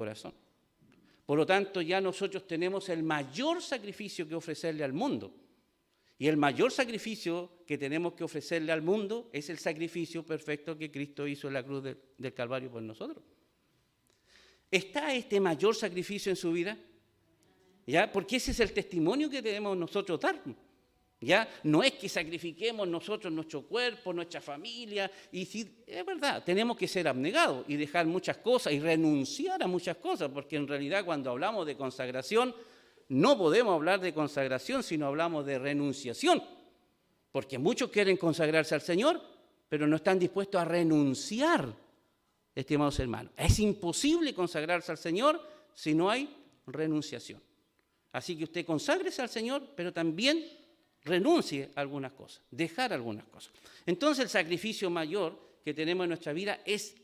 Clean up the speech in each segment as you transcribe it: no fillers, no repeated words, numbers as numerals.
corazón. Por lo tanto, ya nosotros tenemos el mayor sacrificio que ofrecerle al mundo. Y el mayor sacrificio que tenemos que ofrecerle al mundo es el sacrificio perfecto que Cristo hizo en la cruz del Calvario por nosotros. ¿Está este mayor sacrificio en su vida? ¿Ya? Porque ese es el testimonio que debemos nosotros dar. ¿Ya? No es que sacrifiquemos nosotros nuestro cuerpo, nuestra familia, y si es verdad, tenemos que ser abnegados y dejar muchas cosas y renunciar a muchas cosas, porque en realidad cuando hablamos de consagración, no podemos hablar de consagración, sino hablamos de renunciación, porque muchos quieren consagrarse al Señor, pero no están dispuestos a renunciar, estimados hermanos. Es imposible consagrarse al Señor si no hay renunciación. Así que usted conságrese al Señor, pero también renuncie a algunas cosas, dejar algunas cosas. Entonces el sacrificio mayor que tenemos en nuestra vida es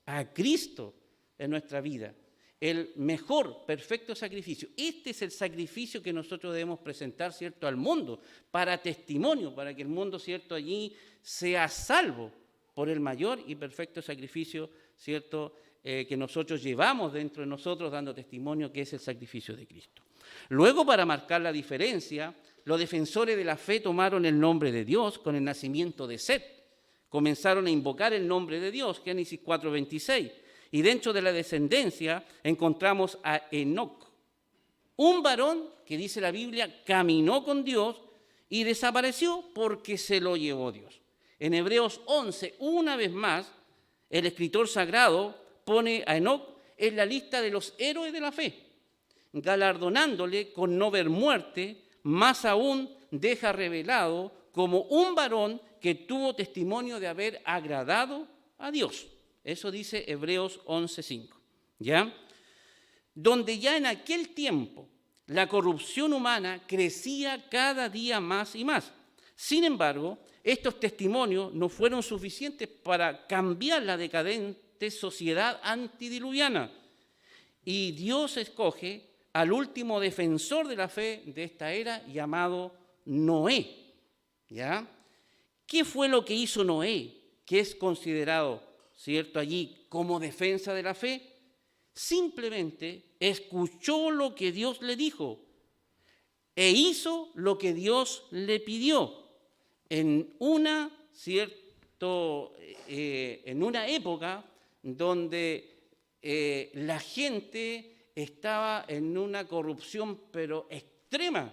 a Cristo en nuestra vida. El mejor, perfecto sacrificio. Este es el sacrificio que nosotros debemos presentar, ¿cierto?, al mundo, para testimonio, para que el mundo, ¿cierto?, allí sea salvo por el mayor y perfecto sacrificio, ¿cierto?, que nosotros llevamos dentro de nosotros, dando testimonio que es el sacrificio de Cristo. Luego, para marcar la diferencia, los defensores de la fe tomaron el nombre de Dios con el nacimiento de Set. Comenzaron a invocar el nombre de Dios, Génesis 4:26. Y dentro de la descendencia encontramos a Enoc, un varón que dice la Biblia caminó con Dios y desapareció porque se lo llevó Dios. En Hebreos 11, una vez más, el escritor sagrado pone a Enoc en la lista de los héroes de la fe, galardonándole con no ver muerte, más aún deja revelado como un varón que tuvo testimonio de haber agradado a Dios. Eso dice Hebreos 11:5, ¿ya? Donde ya en aquel tiempo la corrupción humana crecía cada día más y más. Sin embargo, estos testimonios no fueron suficientes para cambiar la decadente sociedad antidiluviana. Y Dios escoge al último defensor de la fe de esta era, llamado Noé, ¿ya? ¿Qué fue lo que hizo Noé, que es considerado, ¿cierto?, allí como defensa de la fe? Simplemente escuchó lo que Dios le dijo e hizo lo que Dios le pidió en una época donde la gente estaba en una corrupción pero extrema,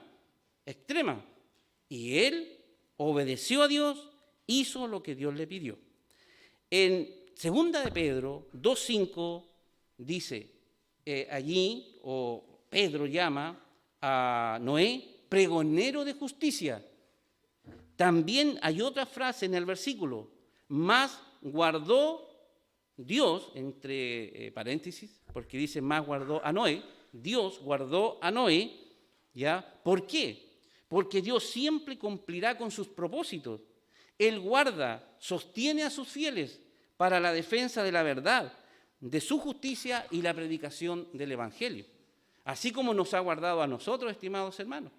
y él obedeció a Dios, hizo lo que Dios le pidió. En Segunda de Pedro 2:5 dice allí, o Pedro llama a Noé pregonero de justicia. También hay otra frase en el versículo, más guardó Dios, entre paréntesis, porque dice más guardó a Noé, Dios guardó a Noé, ¿ya? ¿Por qué? Porque Dios siempre cumplirá con sus propósitos. Él guarda, sostiene a sus fieles para la defensa de la verdad, de su justicia y la predicación del Evangelio. Así como nos ha guardado a nosotros, estimados hermanos.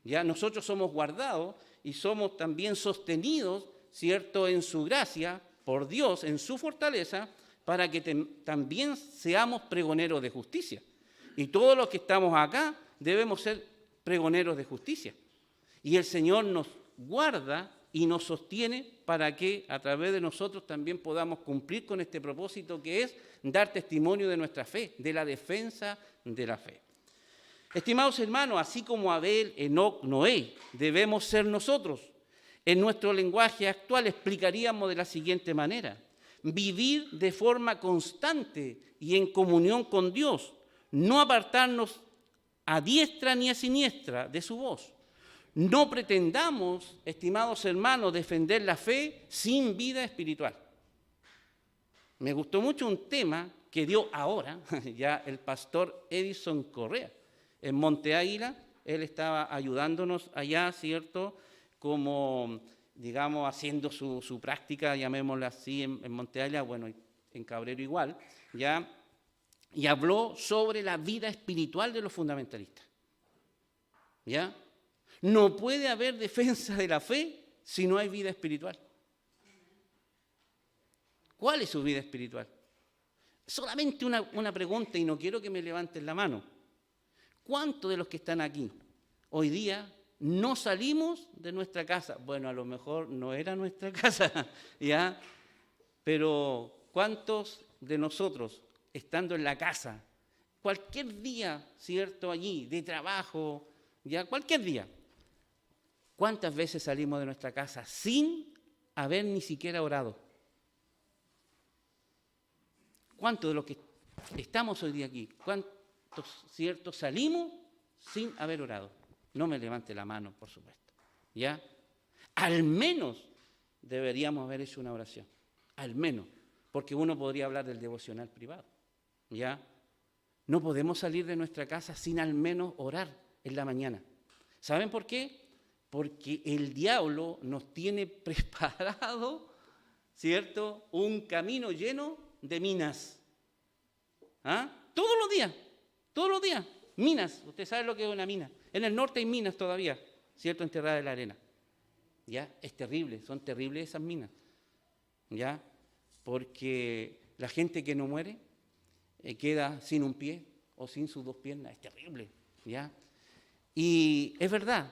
Ya nosotros somos guardados y somos también sostenidos, ¿cierto?, en su gracia, por Dios, en su fortaleza, para que también seamos pregoneros de justicia. Y todos los que estamos acá debemos ser pregoneros de justicia. Y el Señor nos guarda y nos sostiene para que a través de nosotros también podamos cumplir con este propósito que es dar testimonio de nuestra fe, de la defensa de la fe. Estimados hermanos, así como Abel, Enoc, Noé, debemos ser nosotros. En nuestro lenguaje actual explicaríamos de la siguiente manera: vivir de forma constante y en comunión con Dios, no apartarnos a diestra ni a siniestra de su voz. No pretendamos, estimados hermanos, defender la fe sin vida espiritual. Me gustó mucho un tema que dio ahora ya el pastor Edison Correa en Monte Águila. Él estaba ayudándonos allá, ¿cierto?, como, digamos, haciendo su práctica, llamémosla así, en Monte Águila, bueno, en Cabrero igual, ¿ya? Y habló sobre la vida espiritual de los fundamentalistas, ¿ya? No puede haber defensa de la fe si no hay vida espiritual. ¿Cuál es su vida espiritual? Solamente una pregunta, y no quiero que me levanten la mano. ¿Cuántos de los que están aquí hoy día no salimos de nuestra casa? Bueno, a lo mejor no era nuestra casa, ¿ya? Pero ¿cuántos de nosotros, estando en la casa, cualquier día, ¿cierto?, allí, de trabajo, ya, cualquier día, ¿cuántas veces salimos de nuestra casa sin haber ni siquiera orado? ¿Cuántos de los que estamos hoy día aquí, cuántos, cierto, salimos sin haber orado? No me levante la mano, por supuesto, ¿ya? Al menos deberíamos haber hecho una oración, al menos, porque uno podría hablar del devocional privado, ¿ya? No podemos salir de nuestra casa sin al menos orar en la mañana. ¿Saben por qué? Porque el diablo nos tiene preparado, ¿cierto?, un camino lleno de minas. ¿Ah? Todos los días, minas. Usted sabe lo que es una mina. En el norte hay minas todavía, ¿cierto?, enterradas en la arena. ¿Ya? Es terrible, son terribles esas minas. ¿Ya? Porque la gente que no muere queda sin un pie o sin sus dos piernas. Es terrible, ¿ya? Y es verdad,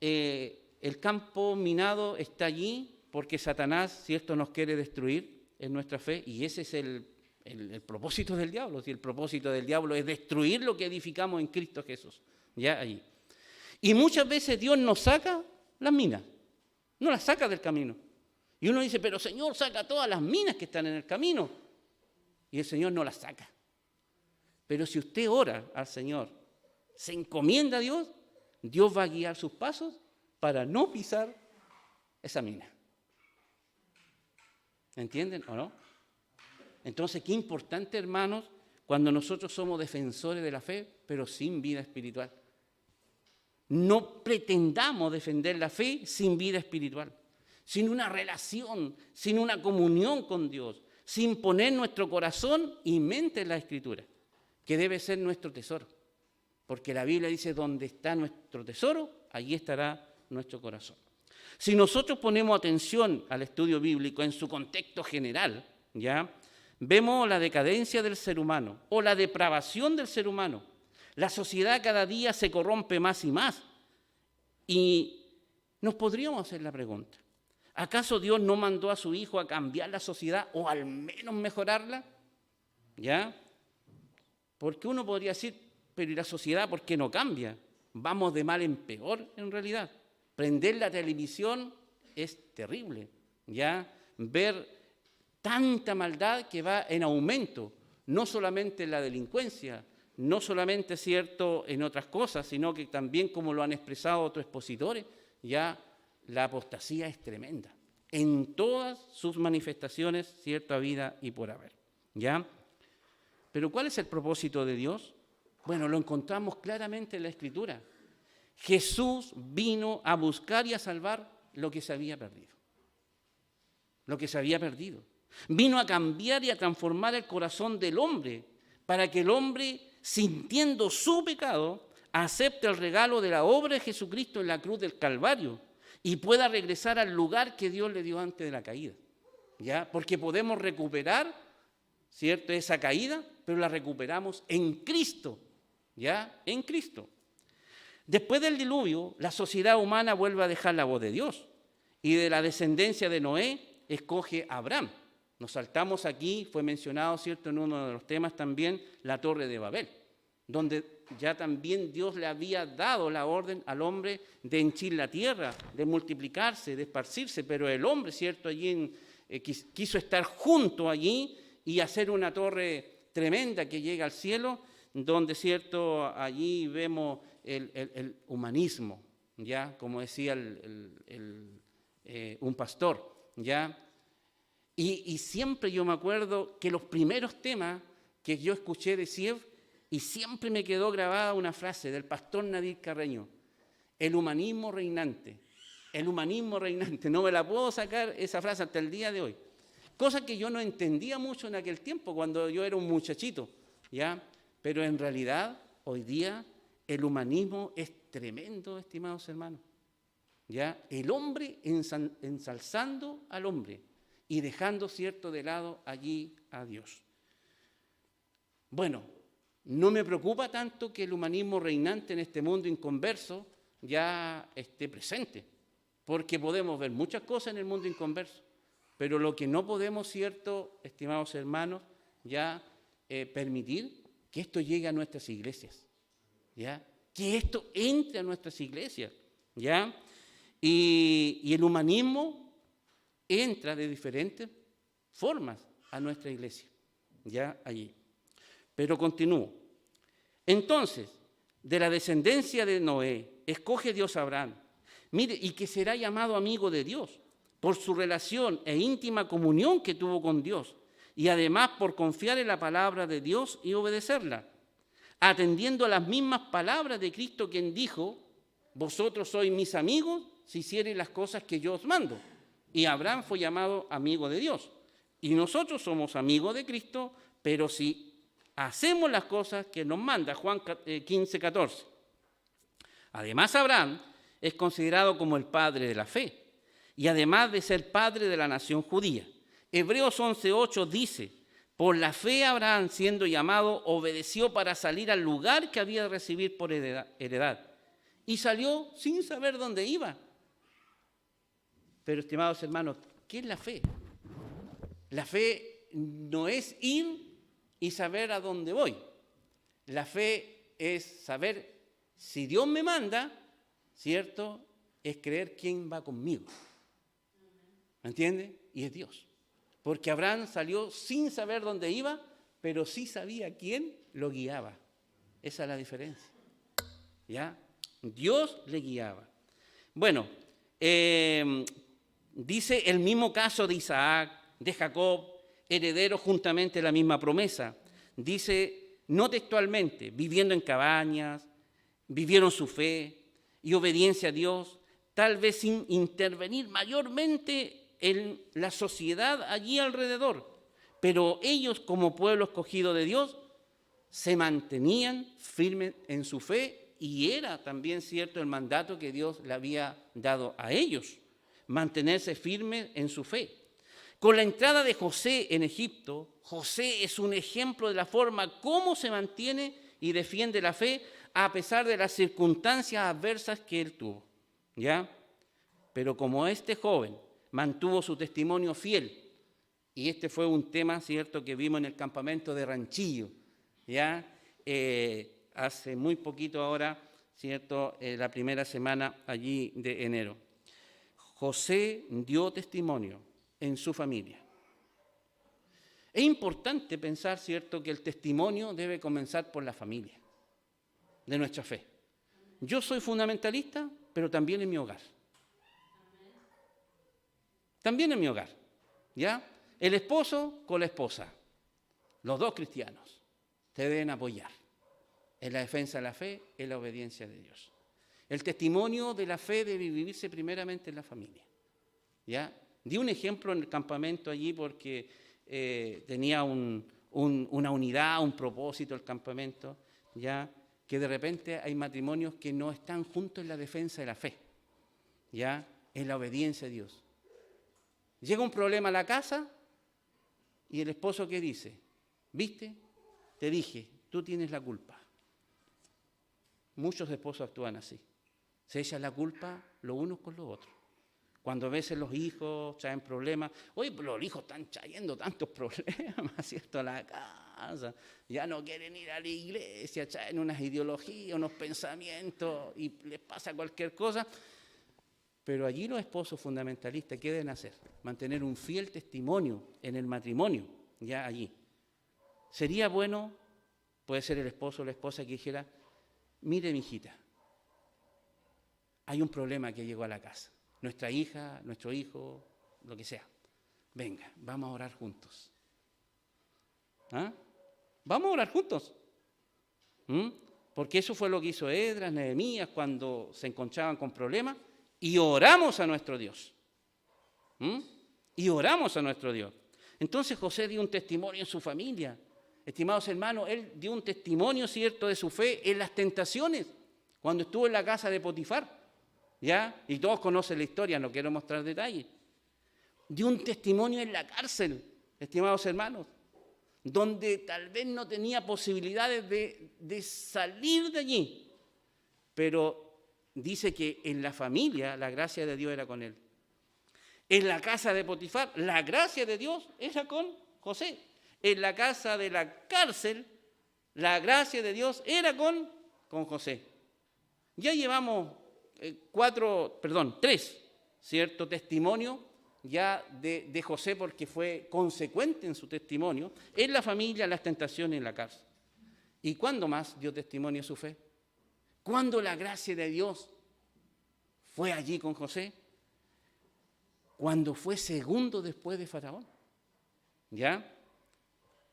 el campo minado está allí porque Satanás, ¿cierto?, nos quiere destruir en nuestra fe, y ese es el propósito del diablo. Si el propósito del diablo es destruir lo que edificamos en Cristo Jesús, ya allí. Y muchas veces Dios nos saca las minas, no las saca del camino. Y uno dice, pero Señor, saca todas las minas que están en el camino. Y el Señor no las saca. Pero si usted ora al Señor, se encomienda a Dios, Dios va a guiar sus pasos para no pisar esa mina. ¿Entienden o no? Entonces, qué importante, hermanos, cuando nosotros somos defensores de la fe, pero sin vida espiritual. No pretendamos defender la fe sin vida espiritual, sin una relación, sin una comunión con Dios, sin poner nuestro corazón y mente en la Escritura, que debe ser nuestro tesoro. Porque la Biblia dice, donde está nuestro tesoro, allí estará nuestro corazón. Si nosotros ponemos atención al estudio bíblico en su contexto general, ¿ya?, vemos la decadencia del ser humano o la depravación del ser humano. La sociedad cada día se corrompe más y más. Y nos podríamos hacer la pregunta, ¿acaso Dios no mandó a su Hijo a cambiar la sociedad o al menos mejorarla? ¿Ya? Porque uno podría decir, pero ¿y la sociedad por qué no cambia? Vamos de mal en peor en realidad. Prender la televisión es terrible, ¿ya? Ver tanta maldad que va en aumento, no solamente en la delincuencia, no solamente, cierto, en otras cosas, sino que también, como lo han expresado otros expositores, ya la apostasía es tremenda, en todas sus manifestaciones, cierto, a vida y por haber, ¿ya? Pero ¿cuál es el propósito de Dios? Bueno, lo encontramos claramente en la Escritura. Jesús vino a buscar y a salvar lo que se había perdido. Lo que se había perdido. Vino a cambiar y a transformar el corazón del hombre para que el hombre, sintiendo su pecado, acepte el regalo de la obra de Jesucristo en la cruz del Calvario y pueda regresar al lugar que Dios le dio antes de la caída. ¿Ya? Porque podemos recuperar, ¿cierto?, esa caída, pero la recuperamos en Cristo. ¿Ya? En Cristo. Después del diluvio, la sociedad humana vuelve a dejar la voz de Dios y de la descendencia de Noé escoge a Abraham. Nos saltamos aquí, fue mencionado, ¿cierto?, en uno de los temas también, la Torre de Babel, donde ya también Dios le había dado la orden al hombre de henchir la tierra, de multiplicarse, de esparcirse, pero el hombre, ¿cierto?, allí quiso estar junto allí y hacer una torre tremenda que llega al cielo, donde, ¿cierto?, allí vemos el humanismo, ¿ya?, como decía un pastor, ¿ya? Y siempre yo me acuerdo que los primeros temas que yo escuché de Siev, y siempre me quedó grabada una frase del pastor Nadir Carreño, el humanismo reinante, no me la puedo sacar esa frase hasta el día de hoy, cosa que yo no entendía mucho en aquel tiempo cuando yo era un muchachito, ¿ya? Pero en realidad hoy día el humanismo es tremendo, estimados hermanos, ¿ya? El hombre ensalzando al hombre y dejando, cierto, de lado allí a Dios. Bueno, no me preocupa tanto que el humanismo reinante en este mundo inconverso ya esté presente, porque podemos ver muchas cosas en el mundo inconverso, pero lo que no podemos, cierto, estimados hermanos, ya permitir que esto llegue a nuestras iglesias, ¿ya? Que esto entre a nuestras iglesias, ¿ya? Y el humanismo entra de diferentes formas a nuestra iglesia, ya allí. Pero continúo. Entonces, de la descendencia de Noé, escoge Dios a Abraham, mire, y que será llamado amigo de Dios, por su relación e íntima comunión que tuvo con Dios, y además por confiar en la palabra de Dios y obedecerla, atendiendo a las mismas palabras de Cristo, quien dijo: vosotros sois mis amigos si hiciereis las cosas que yo os mando. Y Abraham fue llamado amigo de Dios. Y nosotros somos amigos de Cristo, pero si hacemos las cosas que nos manda. Juan 15, 14. Además, Abraham es considerado como el padre de la fe, y además de ser padre de la nación judía. Hebreos 11:8 dice: por la fe Abraham, siendo llamado, obedeció para salir al lugar que había de recibir por heredad. Y salió sin saber dónde iba. Pero, estimados hermanos, ¿qué es la fe? La fe no es ir y saber a dónde voy. La fe es saber si Dios me manda, ¿cierto? Es creer quién va conmigo. ¿Me entiende? Y es Dios. Porque Abraham salió sin saber dónde iba, pero sí sabía quién lo guiaba. Esa es la diferencia. ¿Ya? Dios le guiaba. Bueno, dice el mismo caso de Isaac, de Jacob, herederos juntamente de la misma promesa. Dice, no textualmente, viviendo en cabañas, vivieron su fe y obediencia a Dios, tal vez sin intervenir mayormente en la sociedad allí alrededor, pero ellos, como pueblo escogido de Dios, se mantenían firmes en su fe, y era también cierto el mandato que Dios le había dado a ellos, mantenerse firmes en su fe. Con la entrada de José en Egipto, José es un ejemplo de la forma como se mantiene y defiende la fe a pesar de las circunstancias adversas que él tuvo, ¿ya? Pero como este joven mantuvo su testimonio fiel, y este fue un tema, cierto, que vimos en el campamento de Ranchillo, ¿ya? Hace muy poquito ahora, cierto, la primera semana allí de enero. José dio testimonio en su familia. Es importante pensar, cierto, que el testimonio debe comenzar por la familia, de nuestra fe. Yo soy fundamentalista, pero también en mi hogar. También en mi hogar, ¿ya? El esposo con la esposa, los dos cristianos, te deben apoyar en la defensa de la fe, en la obediencia de Dios. El testimonio de la fe debe vivirse primeramente en la familia, ¿ya? Di un ejemplo en el campamento allí porque tenía una unidad, un propósito el campamento, ¿ya? Que de repente hay matrimonios que no están juntos en la defensa de la fe, ¿ya? En la obediencia a Dios. Llega un problema a la casa y el esposo, ¿qué dice? ¿Viste? Te dije, tú tienes la culpa. Muchos esposos actúan así. Se echan la culpa los unos con los otros. Cuando a veces los hijos traen problemas, oye, pero los hijos están trayendo tantos problemas, ¿cierto?, a la casa, ya no quieren ir a la iglesia, traen unas ideologías, unos pensamientos y les pasa cualquier cosa. Pero allí los esposos fundamentalistas, ¿qué deben hacer? Mantener un fiel testimonio en el matrimonio, ya allí. Sería bueno, puede ser el esposo o la esposa que dijera, mire, mi hijita, hay un problema que llegó a la casa. Nuestra hija, nuestro hijo, lo que sea. Venga, vamos a orar juntos. ¿Ah? Vamos a orar juntos. Porque eso fue lo que hizo Esdras, Nehemías, cuando se encontraban con problemas, y oramos a nuestro Dios. Y oramos a nuestro Dios. Entonces José dio un testimonio en su familia. Estimados hermanos, él dio un testimonio, cierto, de su fe en las tentaciones, cuando estuvo en la casa de Potifar. ¿Ya? Y todos conocen la historia, no quiero mostrar detalles. Dio un testimonio en la cárcel, estimados hermanos. donde tal vez no tenía posibilidades de salir de allí, pero dice que en la familia la gracia de Dios era con él. En la casa de Potifar, la gracia de Dios era con José. En la casa de la cárcel, la gracia de Dios era con José. Ya llevamos tres, ¿cierto?, testimonios ya de José, porque fue consecuente en su testimonio, en la familia, en las tentaciones, en la cárcel. ¿Y cuándo más dio testimonio de su fe? ¿Cuándo la gracia de Dios fue allí con José? Cuando fue segundo después de Faraón, ¿ya?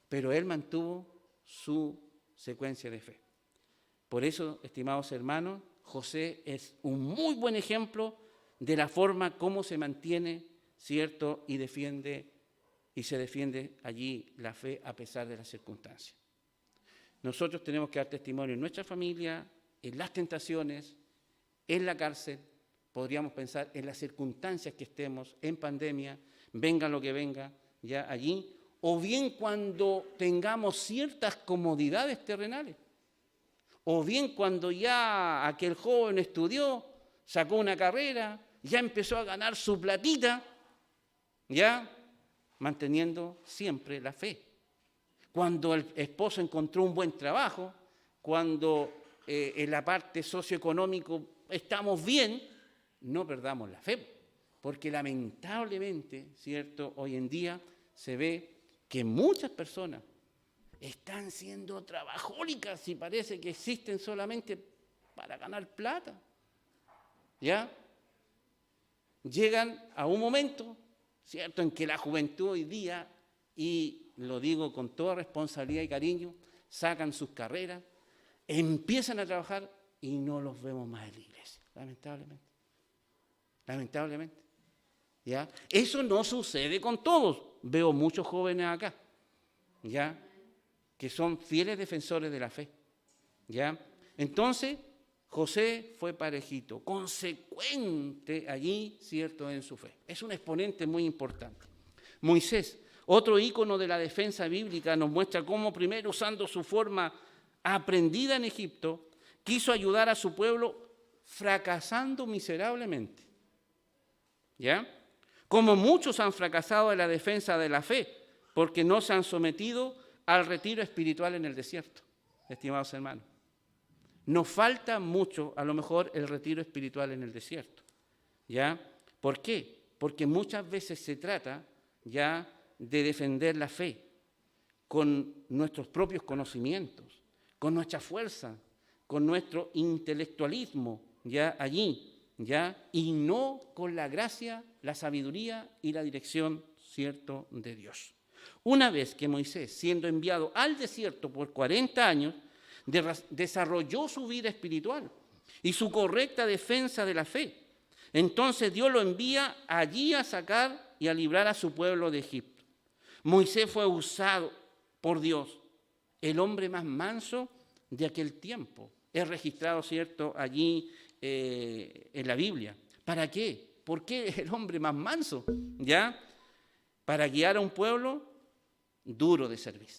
Pero él mantuvo su secuencia de fe. Por eso, estimados hermanos, José es un muy buen ejemplo de la forma como se mantiene, ¿cierto?, y se defiende allí la fe a pesar de las circunstancias. Nosotros tenemos que dar testimonio en nuestra familia, en las tentaciones, en la cárcel. Podríamos pensar en las circunstancias que estemos, en pandemia, venga lo que venga, ya allí, o bien cuando tengamos ciertas comodidades terrenales, o bien cuando ya aquel joven estudió, sacó una carrera, ya empezó a ganar su platita, ya manteniendo siempre la fe. Cuando el esposo encontró un buen trabajo, cuando en la parte socioeconómica estamos bien, no perdamos la fe, porque lamentablemente, ¿cierto?, hoy en día se ve que muchas personas están siendo trabajólicas y parece que existen solamente para ganar plata, ¿ya? Llegan a un momento, ¿cierto?, en que la juventud hoy día, y lo digo con toda responsabilidad y cariño, sacan sus carreras, empiezan a trabajar y no los vemos más en la iglesia, lamentablemente. Lamentablemente, ¿ya? Eso no sucede con todos. Veo muchos jóvenes acá, ¿ya?, que son fieles defensores de la fe, ¿ya? Entonces, José fue parejito, consecuente allí, ¿cierto?, en su fe. Es un exponente muy importante. Moisés, otro ícono de la defensa bíblica, nos muestra cómo primero, usando su forma aprendida en Egipto, quiso ayudar a su pueblo fracasando miserablemente, ¿ya? Como muchos han fracasado en la defensa de la fe, porque no se han sometido al retiro espiritual en el desierto, estimados hermanos. Nos falta mucho, a lo mejor, el retiro espiritual en el desierto, ¿ya? ¿Por qué? Porque muchas veces se trata, ya, de defender la fe con nuestros propios conocimientos, con nuestra fuerza, con nuestro intelectualismo, ya, allí, ¿ya?, y no con la gracia, la sabiduría y la dirección, ¿cierto?, de Dios. Una vez que Moisés, siendo enviado al desierto por 40 años, desarrolló su vida espiritual y su correcta defensa de la fe, entonces Dios lo envía allí a sacar y a librar a su pueblo de Egipto. Moisés fue usado por Dios, el hombre más manso de aquel tiempo. Es registrado, ¿cierto?, allí en la Biblia. ¿Para qué? ¿Por qué el hombre más manso? ¿Ya? Para guiar a un pueblo duro de servir.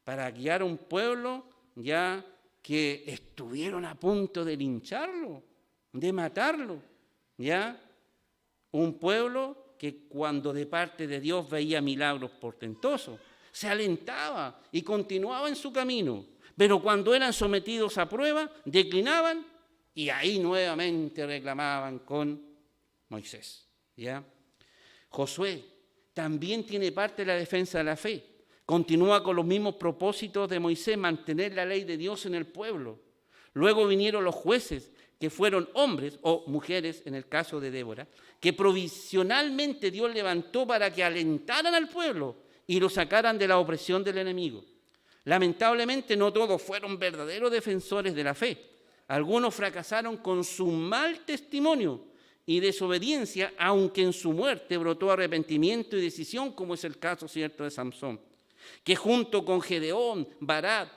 Para guiar a un pueblo, ya, que estuvieron a punto de lincharlo, de matarlo, ¿ya? Un pueblo que cuando de parte de Dios veía milagros portentosos, se alentaba y continuaba en su camino, pero cuando eran sometidos a prueba, declinaban y ahí nuevamente reclamaban con Moisés, ¿ya? Josué también tiene parte de la defensa de la fe. Continúa con los mismos propósitos de Moisés, mantener la ley de Dios en el pueblo. Luego vinieron los jueces, que fueron hombres o mujeres, en el caso de Débora, que provisionalmente Dios levantó para que alentaran al pueblo y lo sacaran de la opresión del enemigo. Lamentablemente no todos fueron verdaderos defensores de la fe. Algunos fracasaron con su mal testimonio y desobediencia, aunque en su muerte brotó arrepentimiento y decisión, como es el caso, ¿cierto?, de Samsón, que junto con Gedeón, Barak,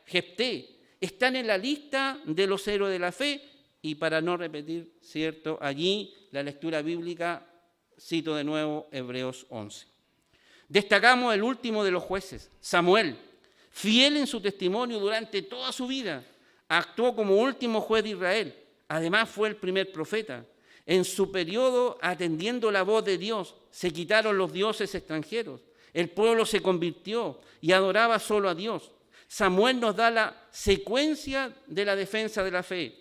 Jefté, están en la lista de los héroes de la fe. Y para no repetir, ¿cierto?, allí la lectura bíblica, cito de nuevo Hebreos 11. Destacamos el último de los jueces, Samuel, fiel en su testimonio durante toda su vida. Actuó como último juez de Israel. Además fue el primer profeta. En su periodo, atendiendo la voz de Dios, se quitaron los dioses extranjeros. El pueblo se convirtió y adoraba solo a Dios. Samuel nos da la secuencia de la defensa de la fe.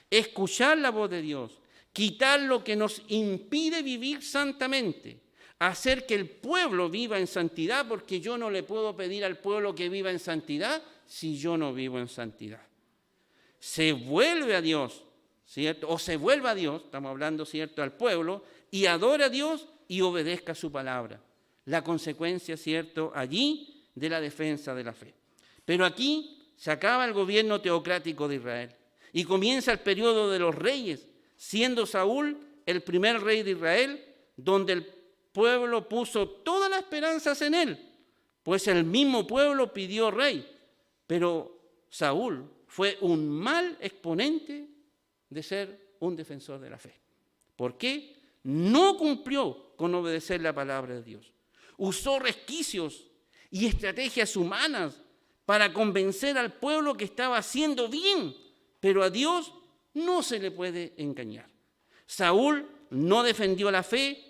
Escuchar la voz de Dios, quitar lo que nos impide vivir santamente, hacer que el pueblo viva en santidad, porque yo no le puedo pedir al pueblo que viva en santidad si yo no vivo en santidad. Se vuelve a Dios, ¿cierto? O se vuelva a Dios, estamos hablando, ¿cierto?, al pueblo, y adora a Dios y obedezca su palabra. La consecuencia, ¿cierto?, allí de la defensa de la fe. Pero aquí se acaba el gobierno teocrático de Israel y comienza el periodo de los reyes, siendo Saúl el primer rey de Israel, donde el pueblo puso todas las esperanzas en él, pues el mismo pueblo pidió rey, pero Saúl fue un mal exponente de ser un defensor de la fe. ¿Por qué? No cumplió con obedecer la palabra de Dios. Usó resquicios y estrategias humanas para convencer al pueblo que estaba haciendo bien, pero a Dios no se le puede engañar. Saúl no defendió la fe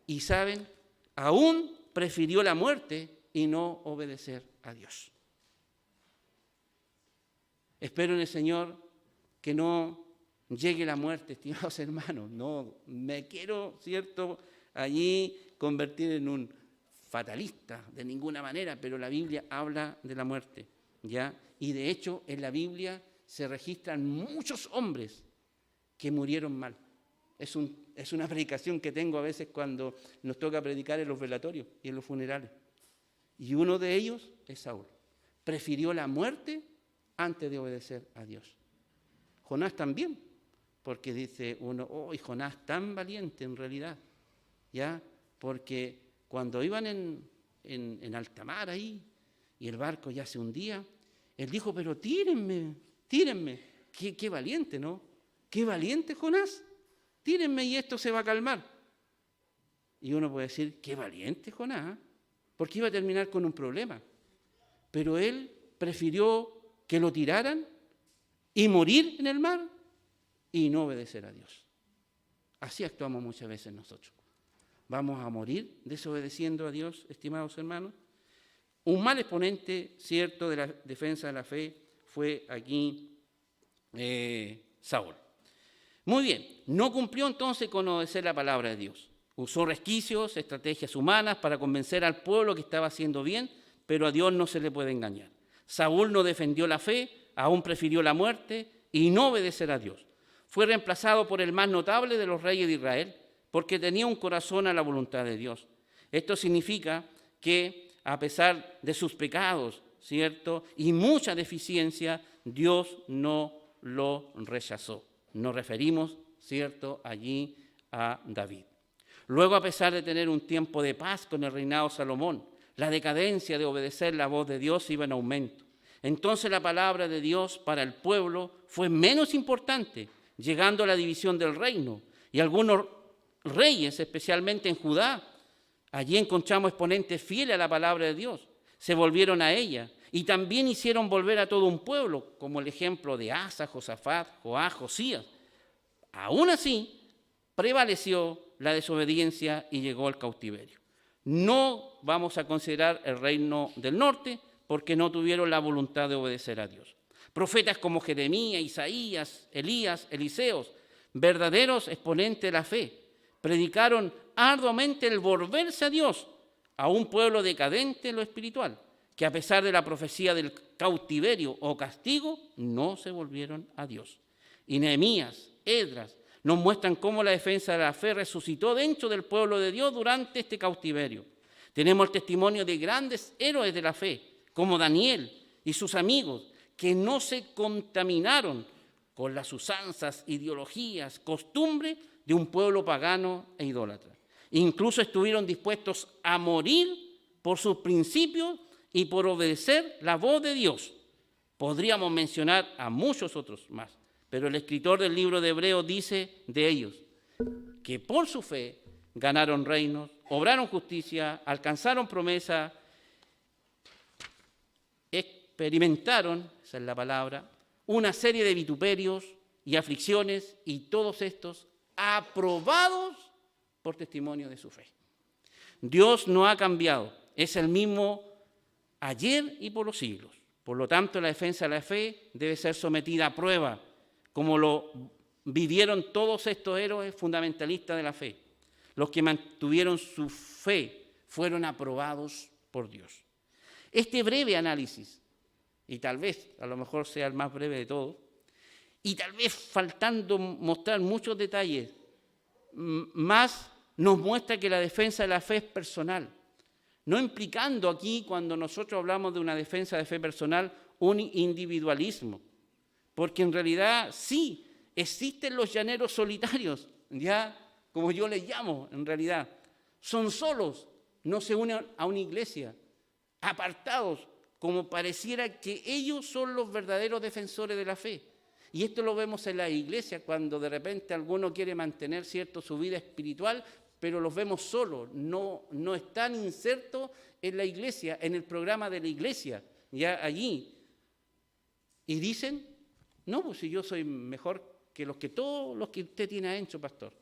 y, ¿saben?, aún prefirió la muerte y no obedecer a Dios. Espero en el Señor que no llegue la muerte, estimados hermanos. No me quiero, ¿cierto?, allí convertir en un fatalista de ninguna manera, pero la Biblia habla de la muerte, ¿ya? Y de hecho en la Biblia se registran muchos hombres que murieron mal. Es una predicación que tengo a veces cuando nos toca predicar en los velatorios y en los funerales. Y uno de ellos es Saúl. Prefirió la muerte antes de obedecer a Dios. Jonás también, porque dice uno, ¡oh, Jonás tan valiente en realidad! ¿Ya? Porque cuando iban en alta mar ahí y el barco ya se hundía, él dijo, pero tírenme. Qué valiente, ¿no? Qué valiente Jonás. Tírenme y esto se va a calmar. Y uno puede decir, qué valiente Jonás, porque iba a terminar con un problema. Pero él prefirió que lo tiraran y morir en el mar y no obedecer a Dios. Así actuamos muchas veces nosotros. ¿Vamos a morir desobedeciendo a Dios, estimados hermanos? Un mal exponente, cierto, de la defensa de la fe fue aquí Saúl. Muy bien, no cumplió entonces con obedecer la palabra de Dios. Usó resquicios, estrategias humanas para convencer al pueblo que estaba haciendo bien, pero a Dios no se le puede engañar. Saúl no defendió la fe, aún prefirió la muerte y no obedecer a Dios. Fue reemplazado por el más notable de los reyes de Israel, porque tenía un corazón a la voluntad de Dios. Esto significa que, a pesar de sus pecados, ¿cierto?, y mucha deficiencia, Dios no lo rechazó. Nos referimos, ¿cierto?, allí a David. Luego, a pesar de tener un tiempo de paz con el reinado de Salomón, la decadencia de obedecer la voz de Dios iba en aumento. Entonces la palabra de Dios para el pueblo fue menos importante, llegando a la división del reino. Y algunos reyes, especialmente en Judá, allí encontramos exponentes fieles a la palabra de Dios, se volvieron a ella y también hicieron volver a todo un pueblo, como el ejemplo de Asa, Josafat, Joás, Josías. Aún así, prevaleció la desobediencia y llegó al cautiverio. No vamos a considerar el reino del norte porque no tuvieron la voluntad de obedecer a Dios. Profetas como Jeremías, Isaías, Elías, Eliseos, verdaderos exponentes de la fe, predicaron arduamente el volverse a Dios, a un pueblo decadente en lo espiritual, que a pesar de la profecía del cautiverio o castigo, no se volvieron a Dios. Y Nehemías, Esdras, nos muestran cómo la defensa de la fe resucitó dentro del pueblo de Dios durante este cautiverio. Tenemos el testimonio de grandes héroes de la fe, como Daniel y sus amigos, que no se contaminaron con las usanzas, ideologías, costumbres de un pueblo pagano e idólatra. Incluso estuvieron dispuestos a morir por sus principios y por obedecer la voz de Dios. Podríamos mencionar a muchos otros más, pero el escritor del libro de Hebreos dice de ellos que por su fe ganaron reinos, obraron justicia, alcanzaron promesa, experimentaron, esa es la palabra, una serie de vituperios y aflicciones, y todos estos aprobados por testimonio de su fe. Dios no ha cambiado, es el mismo ayer y por los siglos. Por lo tanto, la defensa de la fe debe ser sometida a prueba, como lo vivieron todos estos héroes fundamentalistas de la fe. Los que mantuvieron su fe fueron aprobados por Dios. Este breve análisis, y tal vez a lo mejor sea el más breve de todos, y tal vez faltando mostrar muchos detalles, más nos muestra que la defensa de la fe es personal, no implicando aquí, cuando nosotros hablamos de una defensa de fe personal, un individualismo, porque en realidad sí, existen los llaneros solitarios, ya como yo les llamo en realidad, son solos, no se unen a una iglesia, apartados, como pareciera que ellos son los verdaderos defensores de la fe. Y esto lo vemos en la iglesia, cuando de repente alguno quiere mantener su vida espiritual, pero los vemos solos, no están insertos en la iglesia, en el programa de la iglesia, ya allí. Y dicen, no, pues si yo soy mejor que todos los que usted tiene adentro, pastor,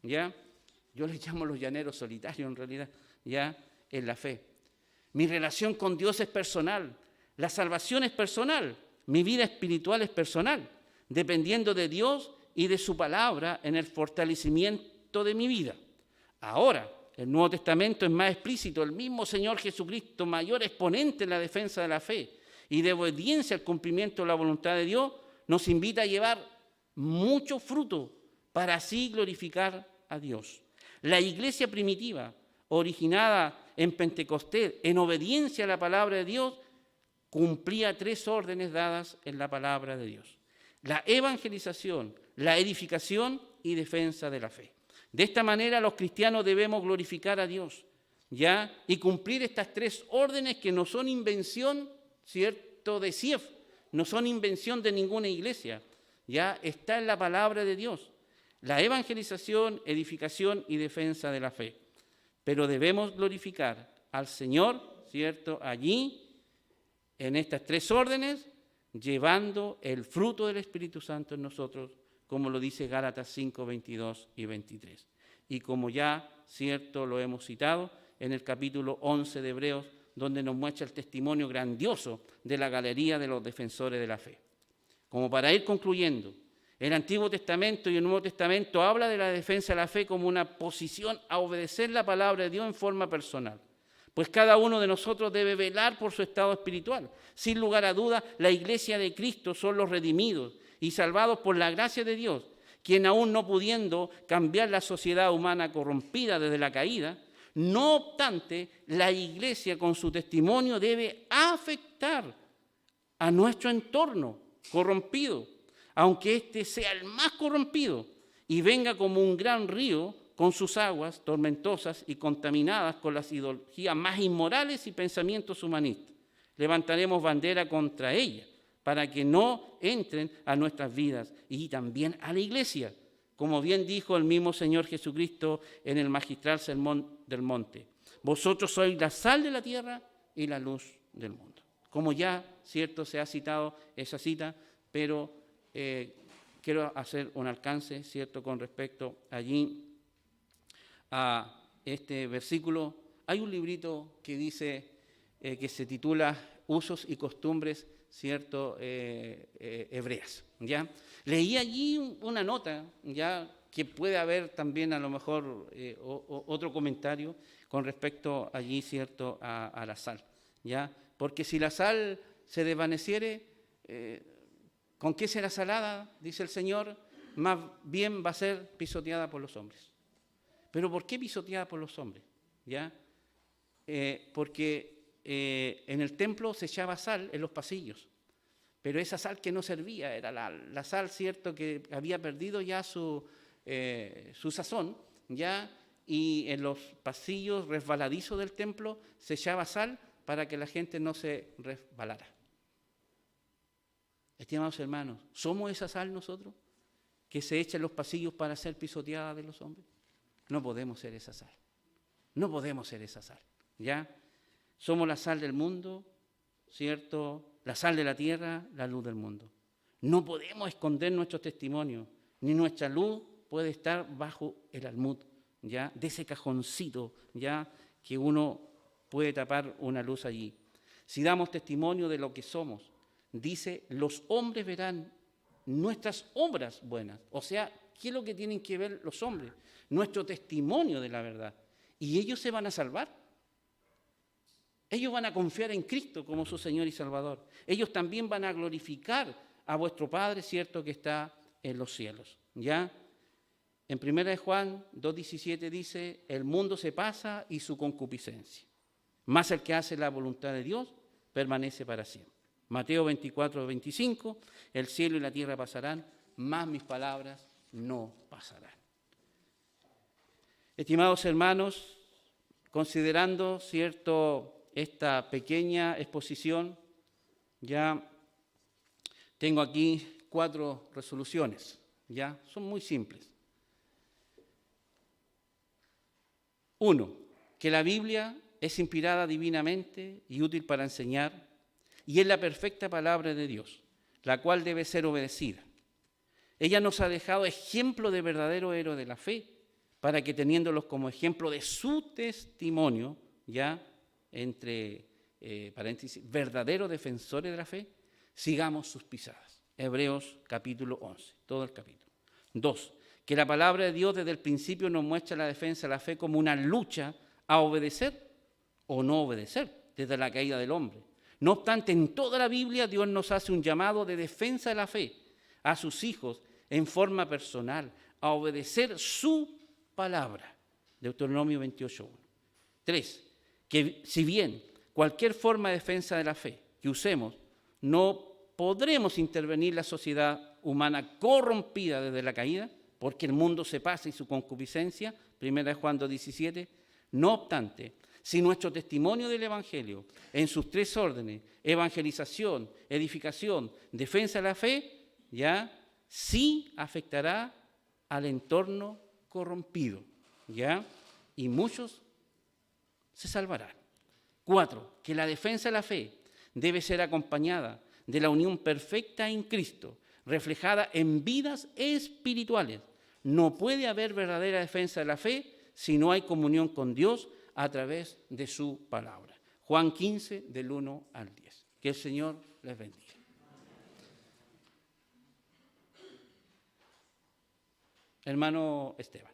¿ya? Yo les llamo los llaneros solitarios en realidad, ya, en la fe. Mi relación con Dios es personal, la salvación es personal, mi vida espiritual es personal, dependiendo de Dios y de su palabra en el fortalecimiento de mi vida. Ahora, el Nuevo Testamento es más explícito, el mismo Señor Jesucristo, mayor exponente en la defensa de la fe y de obediencia al cumplimiento de la voluntad de Dios, nos invita a llevar mucho fruto para así glorificar a Dios. La iglesia primitiva, originada en Pentecostés, en obediencia a la palabra de Dios, cumplía 3 órdenes dadas en la palabra de Dios: la evangelización, la edificación y defensa de la fe. De esta manera los cristianos debemos glorificar a Dios, ¿ya? Y cumplir estas 3 órdenes que no son invención, ¿cierto?, de CIEF, no son invención de ninguna iglesia, ¿ya? Está en la palabra de Dios: la evangelización, edificación y defensa de la fe. Pero debemos glorificar al Señor, ¿cierto?, allí, en estas 3 órdenes, llevando el fruto del Espíritu Santo en nosotros, como lo dice Gálatas 5, 22 y 23. Y como ya, cierto, lo hemos citado en el capítulo 11 de Hebreos, donde nos muestra el testimonio grandioso de la galería de los defensores de la fe. Como para ir concluyendo, el Antiguo Testamento y el Nuevo Testamento habla de la defensa de la fe como una posición a obedecer la palabra de Dios en forma personal. Pues cada uno de nosotros debe velar por su estado espiritual. Sin lugar a dudas, la iglesia de Cristo son los redimidos y salvados por la gracia de Dios, quien aún no pudiendo cambiar la sociedad humana corrompida desde la caída, no obstante, la iglesia con su testimonio debe afectar a nuestro entorno corrompido, aunque éste sea el más corrompido y venga como un gran río con sus aguas tormentosas y contaminadas con las ideologías más inmorales y pensamientos humanistas. Levantaremos bandera contra ella para que no entren a nuestras vidas y también a la iglesia, como bien dijo el mismo Señor Jesucristo en el magistral Sermón del Monte: vosotros sois la sal de la tierra y la luz del mundo. Como ya, cierto, se ha citado esa cita, pero quiero hacer un alcance, cierto, con respecto allí a este versículo. Hay un librito que dice, que se titula Usos y Costumbres, cierto, hebreas, ¿ya? Leí allí una nota, ya, que puede haber también a lo mejor otro comentario con respecto allí, cierto, a la sal, ¿ya? Porque si la sal se desvaneciere, ¿con qué será salada? Dice el Señor, más bien va a ser pisoteada por los hombres. ¿Pero por qué pisoteada por los hombres? ¿Ya? Porque en el templo se echaba sal en los pasillos, pero esa sal que no servía, era la sal, cierto, que había perdido ya su sazón, ¿ya? Y en los pasillos resbaladizos del templo se echaba sal para que la gente no se resbalara. Estimados hermanos, ¿somos esa sal nosotros que se echa en los pasillos para ser pisoteada de los hombres? No podemos ser esa sal. No podemos ser esa sal, ¿ya? Somos la sal del mundo, ¿cierto? La sal de la tierra, la luz del mundo. No podemos esconder nuestros testimonios, ni nuestra luz puede estar bajo el almud, ¿ya? De ese cajoncito, ¿ya? Que uno puede tapar una luz allí. Si damos testimonio de lo que somos, dice, los hombres verán nuestras obras buenas. O sea, ¿qué es lo que tienen que ver los hombres? Nuestro testimonio de la verdad. Y ellos se van a salvar. Ellos van a confiar en Cristo como su Señor y Salvador. Ellos también van a glorificar a vuestro Padre, cierto, que está en los cielos. ¿Ya? En 1 Juan 2:17 dice, el mundo se pasa y su concupiscencia. Mas el que hace la voluntad de Dios permanece para siempre. Mateo 24:25, el cielo y la tierra pasarán, mas mis palabras no pasarán. Estimados hermanos, considerando, cierto, esta pequeña exposición, ya tengo aquí 4 resoluciones, ya son muy simples. 1, que la Biblia es inspirada divinamente y útil para enseñar, y es la perfecta palabra de Dios, la cual debe ser obedecida. Ella nos ha dejado ejemplo de verdadero héroe de la fe, para que teniéndolos como ejemplo de su testimonio, ya entre paréntesis, verdaderos defensores de la fe, sigamos sus pisadas. Hebreos capítulo 11, todo el capítulo. 2, que la palabra de Dios desde el principio nos muestra la defensa de la fe como una lucha a obedecer o no obedecer desde la caída del hombre. No obstante, en toda la Biblia Dios nos hace un llamado de defensa de la fe a sus hijos en forma personal, a obedecer su palabra. Deuteronomio 28:1. 3, que si bien cualquier forma de defensa de la fe que usemos, no podremos intervenir la sociedad humana corrompida desde la caída, porque el mundo se pasa y su concupiscencia, 1 Juan 2:17. No obstante, si nuestro testimonio del Evangelio, en sus 3 órdenes, evangelización, edificación, defensa de la fe, ya sí afectará al entorno corrompido, ¿ya? Y muchos se salvarán. 4, que la defensa de la fe debe ser acompañada de la unión perfecta en Cristo, reflejada en vidas espirituales. No puede haber verdadera defensa de la fe si no hay comunión con Dios a través de su palabra. Juan 15, del 1 al 10. Que el Señor les bendiga. Hermano Esteban.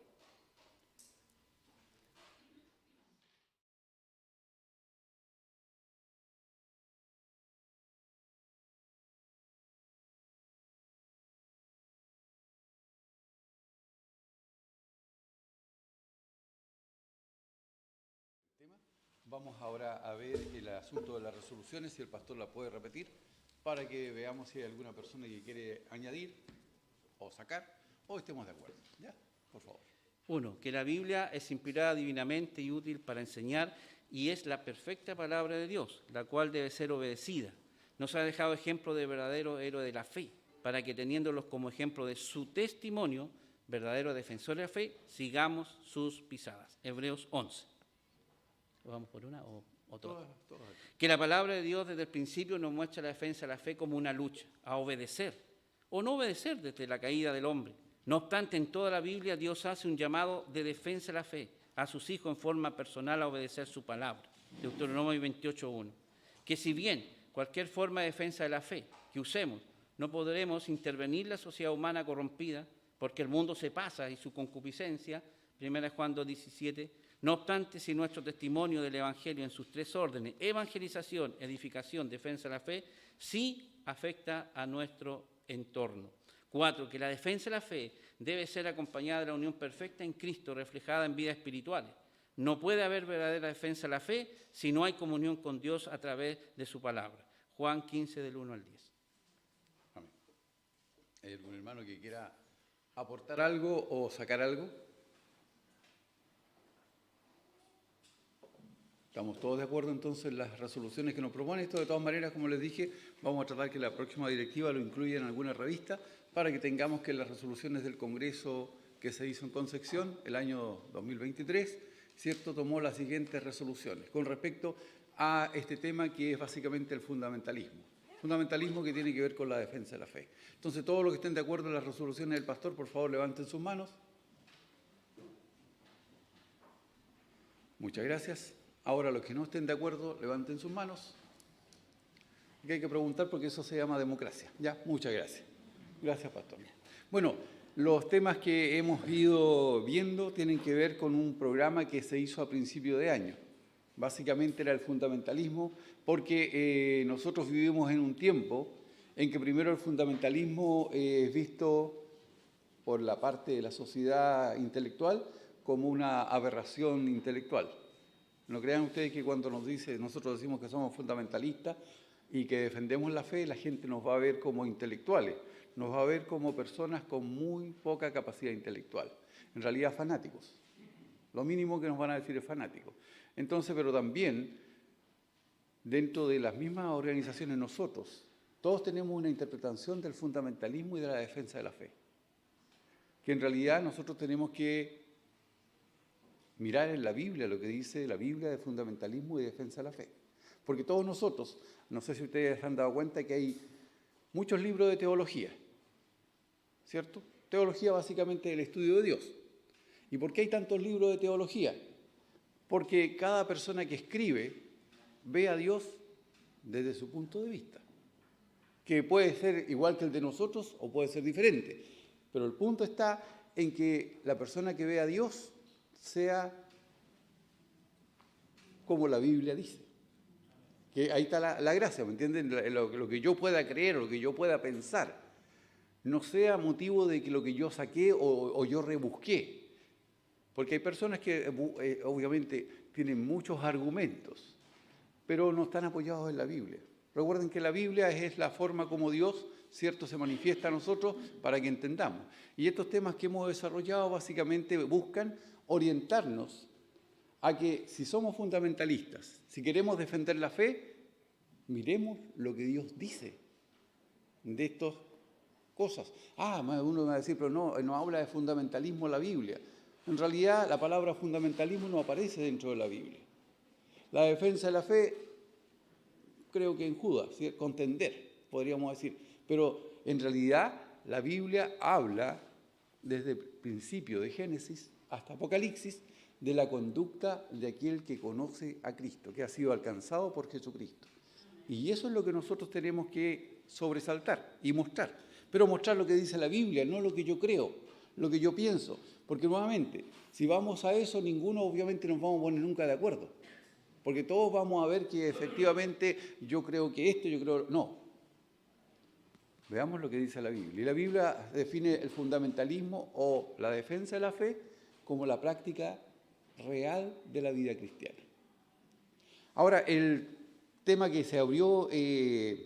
Vamos ahora a ver el asunto de las resoluciones, si el pastor la puede repetir, para que veamos si hay alguna persona que quiere añadir o sacar, o estemos de acuerdo. ¿Ya? Por favor. 1, que la Biblia es inspirada divinamente y útil para enseñar y es la perfecta palabra de Dios, la cual debe ser obedecida. Nos ha dejado ejemplo de verdadero héroe de la fe, para que teniéndolos como ejemplo de su testimonio, verdadero defensor de la fe, sigamos sus pisadas. Hebreos 11. ¿Vamos por una o otra? Todas. Que la palabra de Dios desde el principio nos muestra la defensa de la fe como una lucha, a obedecer o no obedecer desde la caída del hombre. No obstante, en toda la Biblia Dios hace un llamado de defensa de la fe a sus hijos en forma personal a obedecer su palabra. Deuteronomio 28:1. Que si bien cualquier forma de defensa de la fe que usemos, no podremos intervenir la sociedad humana corrompida, porque el mundo se pasa y su concupiscencia, 1 Juan 2:17. No obstante, si nuestro testimonio del Evangelio en sus 3 órdenes, evangelización, edificación, defensa de la fe, sí afecta a nuestro entorno. 4, que la defensa de la fe debe ser acompañada de la unión perfecta en Cristo, reflejada en vidas espirituales. No puede haber verdadera defensa de la fe si no hay comunión con Dios a través de su palabra. Juan 15, del 1 al 10. Amén. ¿Hay algún hermano que quiera aportar algo o sacar algo? ¿Estamos todos de acuerdo entonces en las resoluciones que nos propone? Esto de todas maneras, como les dije, vamos a tratar que la próxima directiva lo incluya en alguna revista para que tengamos que las resoluciones del Congreso que se hizo en Concepción el año 2023, ¿cierto?, tomó las siguientes resoluciones con respecto a este tema que es básicamente el fundamentalismo. Fundamentalismo que tiene que ver con la defensa de la fe. Entonces, todos los que estén de acuerdo en las resoluciones del pastor, por favor, levanten sus manos. Muchas gracias. Ahora, los que no estén de acuerdo, levanten sus manos. Que hay que preguntar porque eso se llama democracia. Ya, muchas gracias. Gracias, pastor. Bueno, los temas que hemos ido viendo tienen que ver con un programa que se hizo a principio de año. Básicamente era el fundamentalismo, porque nosotros vivimos en un tiempo en que primero el fundamentalismo es visto por la parte de la sociedad intelectual como una aberración intelectual. No crean ustedes que cuando nosotros decimos que somos fundamentalistas y que defendemos la fe, la gente nos va a ver como intelectuales, nos va a ver como personas con muy poca capacidad intelectual, en realidad fanáticos. Lo mínimo que nos van a decir es fanáticos. Entonces, pero también, dentro de las mismas organizaciones nosotros, todos tenemos una interpretación del fundamentalismo y de la defensa de la fe. Que en realidad nosotros tenemos que mirar en la Biblia lo que dice la Biblia de fundamentalismo y defensa de la fe. Porque todos nosotros, no sé si ustedes se han dado cuenta que hay muchos libros de teología, ¿cierto? Teología básicamente es el estudio de Dios. ¿Y por qué hay tantos libros de teología? Porque cada persona que escribe ve a Dios desde su punto de vista, que puede ser igual que el de nosotros o puede ser diferente, pero el punto está en que la persona que ve a Dios sea como la Biblia dice. Que ahí está la gracia, ¿me entienden? Lo que yo pueda creer, lo que yo pueda pensar, no sea motivo de que lo que yo saqué o yo rebusqué. Porque hay personas que obviamente tienen muchos argumentos, pero no están apoyados en la Biblia. Recuerden que la Biblia es la forma como Dios, ¿cierto?, se manifiesta a nosotros para que entendamos. Y estos temas que hemos desarrollado básicamente buscan orientarnos a que si somos fundamentalistas, si queremos defender la fe, miremos lo que Dios dice de estas cosas. Uno va a decir, pero no habla de fundamentalismo la Biblia. En realidad, la palabra fundamentalismo no aparece dentro de la Biblia. La defensa de la fe, creo que en Judas, ¿sí?, contender, podríamos decir. Pero en realidad, la Biblia habla desde el principio de Génesis hasta Apocalipsis de la conducta de aquel que conoce a Cristo, que ha sido alcanzado por Jesucristo. Y eso es lo que nosotros tenemos que sobresaltar y mostrar. Pero mostrar lo que dice la Biblia, no lo que yo creo, lo que yo pienso. Porque nuevamente, si vamos a eso, ninguno obviamente nos vamos a poner nunca de acuerdo. Porque todos vamos a ver que efectivamente yo creo que esto, yo creo... No. Veamos lo que dice la Biblia. Y la Biblia define el fundamentalismo o la defensa de la fe como la práctica real de la vida cristiana. Ahora, el tema que se abrió el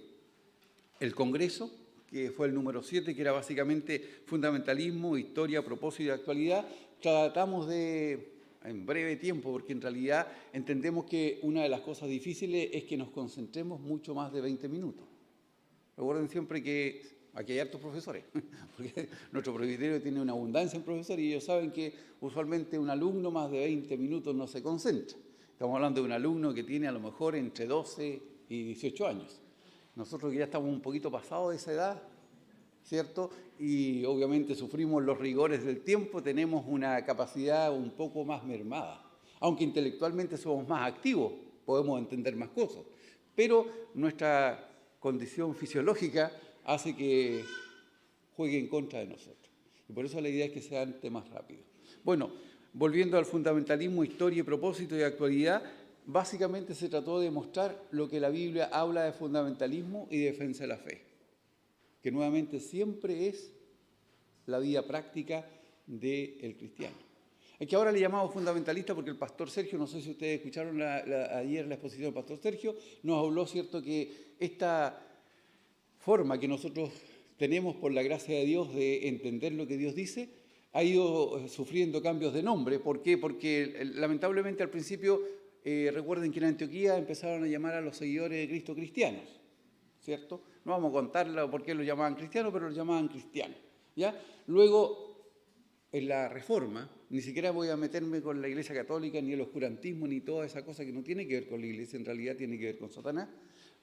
Congreso, que fue el número 7, que era básicamente fundamentalismo, historia, propósito y actualidad, tratamos de, en breve tiempo, porque en realidad entendemos que una de las cosas difíciles es que nos concentremos mucho más de 20 minutos. Recuerden siempre que aquí hay hartos profesores, porque nuestro presbiterio tiene una abundancia en profesores y ellos saben que usualmente un alumno más de 20 minutos no se concentra. Estamos hablando de un alumno que tiene a lo mejor entre 12 y 18 años. Nosotros que ya estamos un poquito pasados de esa edad, ¿cierto? Y obviamente sufrimos los rigores del tiempo, tenemos una capacidad un poco más mermada. Aunque intelectualmente somos más activos, podemos entender más cosas. Pero nuestra condición fisiológica hace que juegue en contra de nosotros. Y por eso la idea es que sean temas rápidos. Bueno, volviendo al fundamentalismo, historia, propósito y actualidad, básicamente se trató de mostrar lo que la Biblia habla de fundamentalismo y defensa de la fe, que nuevamente siempre es la vida práctica del cristiano. Es que ahora le llamamos fundamentalista porque el pastor Sergio, no sé si ustedes escucharon ayer la exposición del pastor Sergio, nos habló, ¿cierto?, que esta forma que nosotros tenemos por la gracia de Dios de entender lo que Dios dice, ha ido sufriendo cambios de nombre. ¿Por qué? Porque lamentablemente al principio, recuerden que en Antioquía empezaron a llamar a los seguidores de Cristo cristianos, ¿cierto? No vamos a contar por qué los llamaban cristianos, pero los llamaban cristianos, ¿ya? Luego en la Reforma, ni siquiera voy a meterme con la Iglesia Católica, ni el oscurantismo, ni toda esa cosa que no tiene que ver con la Iglesia, en realidad tiene que ver con Satanás,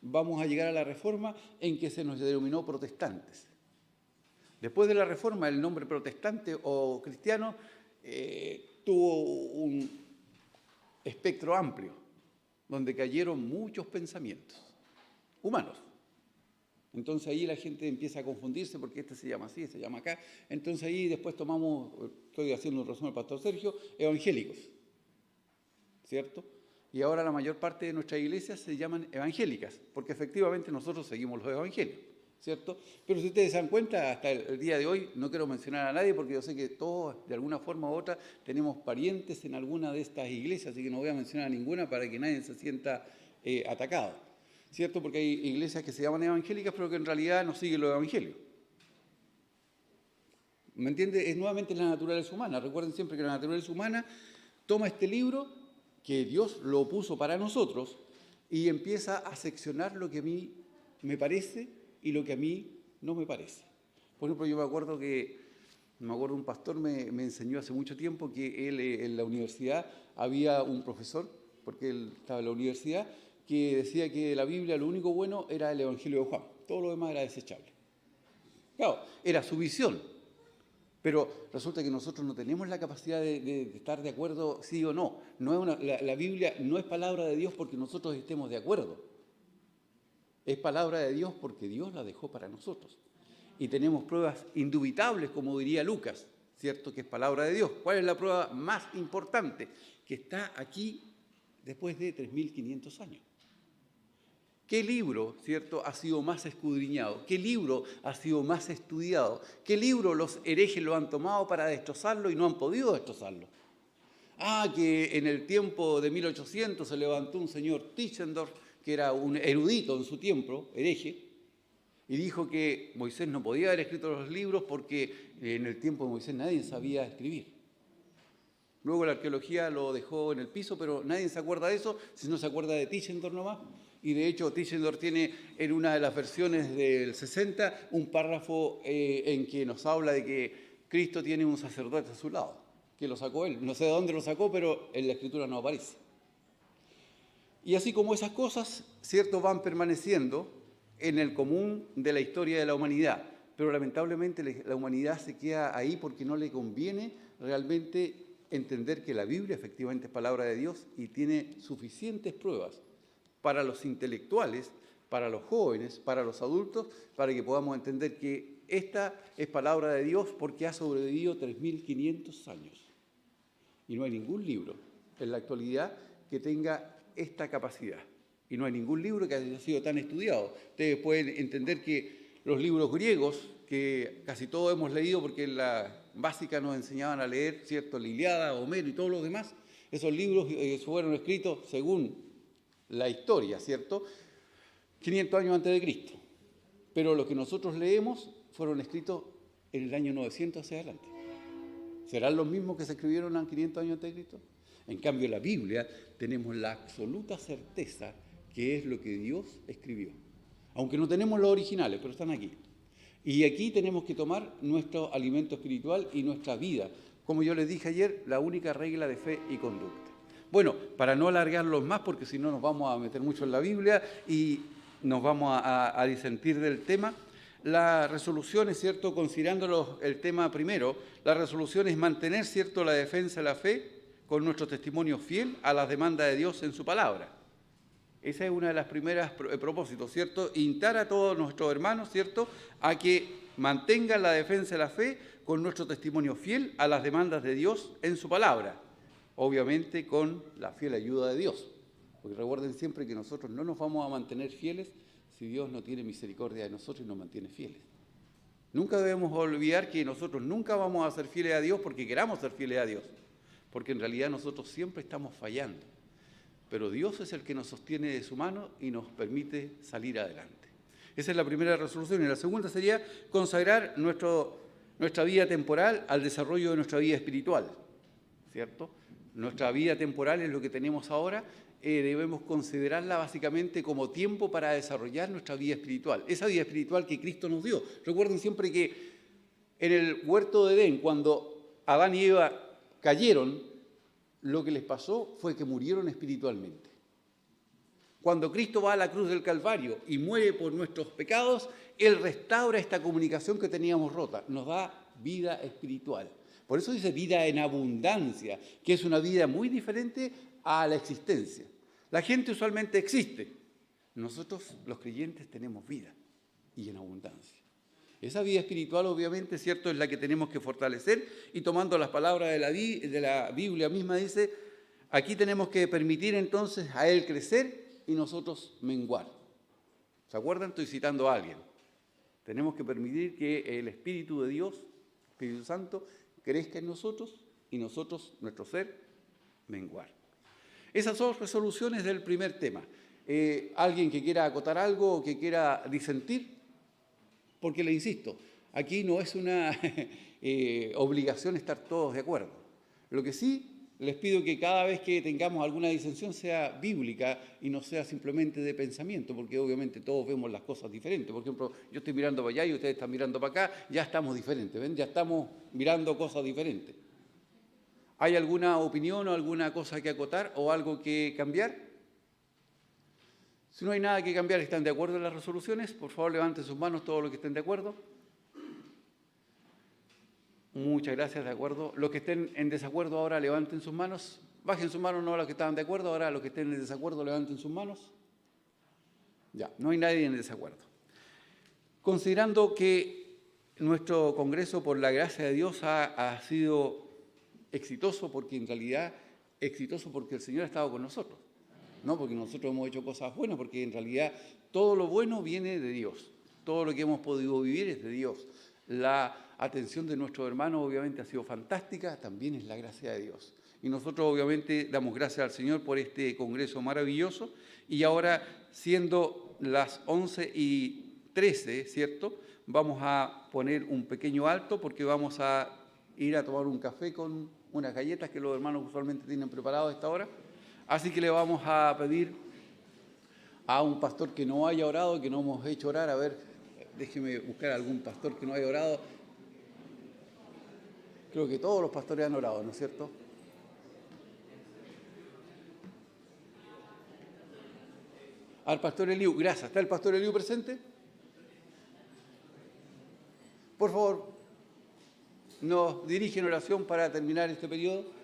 vamos a llegar a la Reforma en que se nos denominó protestantes. Después de la Reforma, el nombre protestante o cristiano tuvo un espectro amplio, donde cayeron muchos pensamientos humanos. Entonces ahí la gente empieza a confundirse porque este se llama así, se llama acá. Entonces ahí después tomamos, estoy haciendo un resumen al pastor Sergio, evangélicos, ¿cierto? Y ahora la mayor parte de nuestras iglesias se llaman evangélicas, porque efectivamente nosotros seguimos los evangelios, ¿cierto? Pero si ustedes se dan cuenta, hasta el día de hoy, no quiero mencionar a nadie porque yo sé que todos, de alguna forma u otra, tenemos parientes en alguna de estas iglesias, así que no voy a mencionar a ninguna para que nadie se sienta atacado, ¿cierto? Porque hay iglesias que se llaman evangélicas, pero que en realidad no siguen los evangelios. ¿Me entiende? Es nuevamente la naturaleza humana. Recuerden siempre que la naturaleza humana toma este libro que Dios lo puso para nosotros y empieza a seccionar lo que a mí me parece y lo que a mí no me parece. Por ejemplo, yo me acuerdo un pastor me enseñó hace mucho tiempo que él en la universidad había un profesor, porque él estaba en la universidad, que decía que de la Biblia lo único bueno era el Evangelio de Juan, todo lo demás era desechable. Claro, era su visión, pero resulta que nosotros no tenemos la capacidad de estar de acuerdo sí o no. La Biblia no es palabra de Dios porque nosotros estemos de acuerdo. Es palabra de Dios porque Dios la dejó para nosotros. Y tenemos pruebas indubitables, como diría Lucas, ¿cierto? Que es palabra de Dios. ¿Cuál es la prueba más importante? Que está aquí después de 3.500 años. ¿Qué libro, cierto, ha sido más escudriñado? ¿Qué libro ha sido más estudiado? ¿Qué libro los herejes lo han tomado para destrozarlo y no han podido destrozarlo? Que en el tiempo de 1800 se levantó un señor Tischendorf, que era un erudito en su tiempo, hereje, y dijo que Moisés no podía haber escrito los libros porque en el tiempo de Moisés nadie sabía escribir. Luego la arqueología lo dejó en el piso, pero nadie se acuerda de eso, si no se acuerda de Tischendorf nomás. Y de hecho Tischendorf tiene en una de las versiones del 60 un párrafo en que nos habla de que Cristo tiene un sacerdote a su lado, que lo sacó él. No sé de dónde lo sacó, pero en la Escritura no aparece. Y así como esas cosas, cierto, van permaneciendo en el común de la historia de la humanidad. Pero lamentablemente la humanidad se queda ahí porque no le conviene realmente entender que la Biblia efectivamente es palabra de Dios y tiene suficientes pruebas para los intelectuales, para los jóvenes, para los adultos, para que podamos entender que esta es palabra de Dios porque ha sobrevivido 3.500 años. Y no hay ningún libro en la actualidad que tenga esta capacidad. Y no hay ningún libro que haya sido tan estudiado. Ustedes pueden entender que los libros griegos, que casi todos hemos leído porque en la básica nos enseñaban a leer, ¿cierto?, la Ilíada, Homero y todos los demás, esos libros fueron escritos según la historia, ¿cierto?, 500 años antes de Cristo. Pero lo que nosotros leemos fueron escritos en el año 900 hacia adelante. ¿Serán los mismos que se escribieron a 500 años antes de Cristo? En cambio, la Biblia tenemos la absoluta certeza que es lo que Dios escribió. Aunque no tenemos los originales, pero están aquí. Y aquí tenemos que tomar nuestro alimento espiritual y nuestra vida. Como yo les dije ayer, la única regla de fe y conducta. Bueno, para no alargarlos más, porque si no nos vamos a meter mucho en la Biblia y nos vamos a disentir del tema, la resolución es, ¿cierto?, considerando el tema primero, la resolución es mantener, ¿cierto?, la defensa de la fe con nuestro testimonio fiel a las demandas de Dios en su palabra. Esa es una de las primeras propósitos, ¿cierto? Instar a todos nuestros hermanos, ¿cierto?, a que mantengan la defensa de la fe con nuestro testimonio fiel a las demandas de Dios en su palabra. Obviamente con la fiel ayuda de Dios. Porque recuerden siempre que nosotros no nos vamos a mantener fieles si Dios no tiene misericordia de nosotros y nos mantiene fieles. Nunca debemos olvidar que nosotros nunca vamos a ser fieles a Dios porque queramos ser fieles a Dios. Porque en realidad nosotros siempre estamos fallando. Pero Dios es el que nos sostiene de su mano y nos permite salir adelante. Esa es la primera resolución. Y la segunda sería consagrar nuestra vida temporal al desarrollo de nuestra vida espiritual, ¿cierto? Nuestra vida temporal es lo que tenemos ahora, debemos considerarla básicamente como tiempo para desarrollar nuestra vida espiritual. Esa vida espiritual que Cristo nos dio. Recuerden siempre que en el huerto de Edén, cuando Adán y Eva cayeron, lo que les pasó fue que murieron espiritualmente. Cuando Cristo va a la cruz del Calvario y muere por nuestros pecados, Él restaura esta comunicación que teníamos rota, nos da vida espiritual. Por eso dice vida en abundancia, que es una vida muy diferente a la existencia. La gente usualmente existe. Nosotros, los creyentes, tenemos vida y en abundancia. Esa vida espiritual, obviamente, cierto, es la que tenemos que fortalecer, y tomando las palabras de la Biblia misma, dice, aquí tenemos que permitir entonces a Él crecer y nosotros menguar. ¿Se acuerdan? Estoy citando a alguien. Tenemos que permitir que el Espíritu de Dios, Espíritu Santo, crezca en nosotros y nosotros, nuestro ser, menguar. Esas son resoluciones del primer tema. ¿Alguien que quiera acotar algo o que quiera disentir? Porque le insisto, aquí no es una obligación estar todos de acuerdo. Lo que sí les pido que cada vez que tengamos alguna disensión sea bíblica y no sea simplemente de pensamiento, porque obviamente todos vemos las cosas diferentes. Por ejemplo, yo estoy mirando para allá y ustedes están mirando para acá, ya estamos diferentes, ¿ven? Ya estamos mirando cosas diferentes. ¿Hay alguna opinión o alguna cosa que acotar o algo que cambiar? Si no hay nada que cambiar, ¿están de acuerdo en las resoluciones? Por favor, levanten sus manos todos los que estén de acuerdo. Muchas gracias, de acuerdo. Los que estén en desacuerdo ahora levanten sus manos. Bajen sus manos, no los que estaban de acuerdo. Ahora los que estén en desacuerdo levanten sus manos. Ya, no hay nadie en desacuerdo. Considerando que nuestro Congreso, por la gracia de Dios, ha sido exitoso, porque en realidad exitoso porque el Señor ha estado con nosotros. No porque nosotros hemos hecho cosas buenas, porque en realidad todo lo bueno viene de Dios. Todo lo que hemos podido vivir es de Dios. La atención de nuestros hermanos obviamente ha sido fantástica, también es la gracia de Dios. Y nosotros obviamente damos gracias al Señor por este congreso maravilloso. Y ahora, siendo las 11:13, ¿cierto? Vamos a poner un pequeño alto porque vamos a ir a tomar un café con unas galletas que los hermanos usualmente tienen preparadas a esta hora. Así que le vamos a pedir a un pastor que no haya orado, que no hemos hecho orar. A ver, déjeme buscar algún pastor que no haya orado. Creo que todos los pastores han orado, ¿no es cierto? Al pastor Eliú, gracias. ¿Está el pastor Eliú presente? Por favor, nos dirige en oración para terminar este periodo.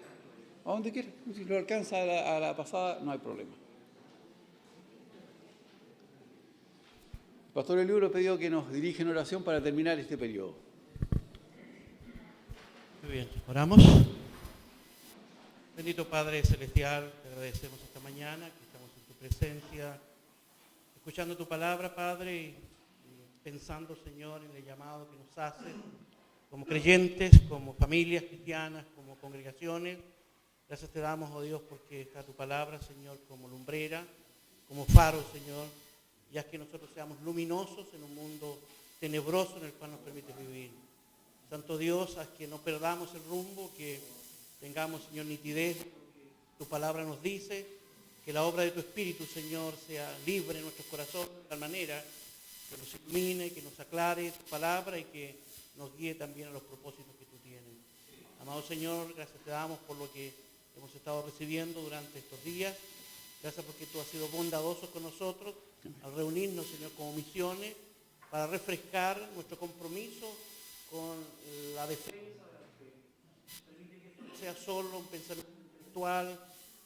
A donde quiera. Si lo alcanza a la pasada, no hay problema. El pastor Eliú le pidió que nos dirija en oración para terminar este periodo. Muy bien, oramos. Bendito Padre Celestial, te agradecemos esta mañana que estamos en tu presencia, escuchando tu palabra, Padre, y pensando, Señor, en el llamado que nos hace como creyentes, como familias cristianas, como congregaciones. Gracias te damos, oh Dios, porque está tu palabra, Señor, como lumbrera, como faro, Señor, y haz que nosotros seamos luminosos en un mundo tenebroso en el cual nos permite vivir. Santo Dios, haz que no perdamos el rumbo, que tengamos, Señor, nitidez, tu palabra nos dice, que la obra de tu Espíritu, Señor, sea libre en nuestros corazones, de tal manera que nos ilumine, que nos aclare tu palabra y que nos guíe también a los propósitos que tú tienes. Amado Señor, gracias te damos por lo que hemos estado recibiendo durante estos días. Gracias porque tú has sido bondadoso con nosotros al reunirnos, Señor, como misiones para refrescar nuestro compromiso con la defensa de la fe. Permite que esto no sea solo un pensamiento intelectual,